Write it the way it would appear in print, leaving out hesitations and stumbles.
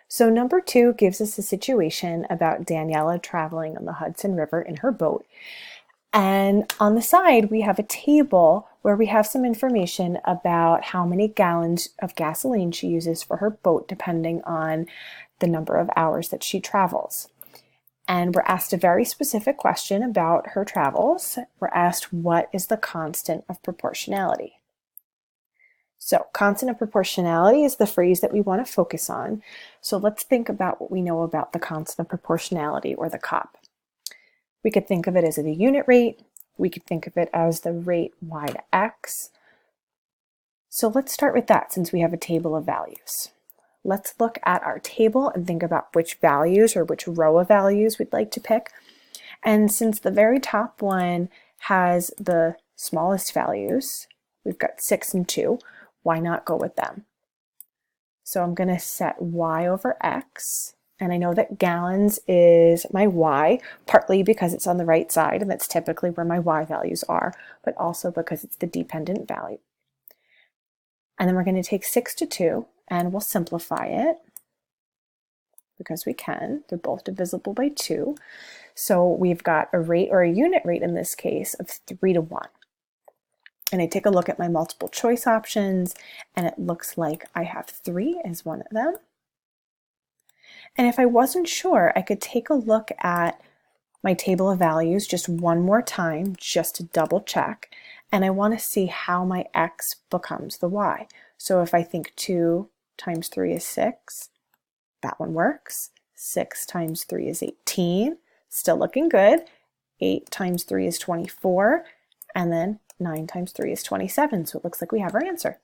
So number 2 gives us a situation about Daniela traveling on the Hudson River in her boat. And on the side, we have a table where we have some information about how many gallons of gasoline she uses for her boat, depending on the number of hours that she travels. And we're asked a very specific question about her travels. We're asked, what is the constant of proportionality? So constant of proportionality is the phrase that we want to focus on. So let's think about what we know about the constant of proportionality, or the COP. We could think of it as the unit rate. We could think of it as the rate y to x. So let's start with that since we have a table of values. Let's look at our table and think about which values or which row of values we'd like to pick. And since the very top one has the smallest values, we've got 6 and 2, why not go with them? So I'm going to set y over x, and I know that gallons is my y, partly because it's on the right side, and that's typically where my y values are, but also because it's the dependent value. And then we're going to take 6 to 2, and we'll simplify it, because we can. They're both divisible by 2. So we've got a rate, or a unit rate in this case, of 3 to 1. And I take a look at my multiple choice options, and it looks like I have 3 as one of them. And if I wasn't sure, I could take a look at my table of values just one more time, just to double check. And I want to see how my x becomes the y. So if I think 2 times 3 is 6, that one works. 6 times 3 is 18, still looking good. 8 times 3 is 24, and then 9 times 3 is 27, so it looks like we have our answer.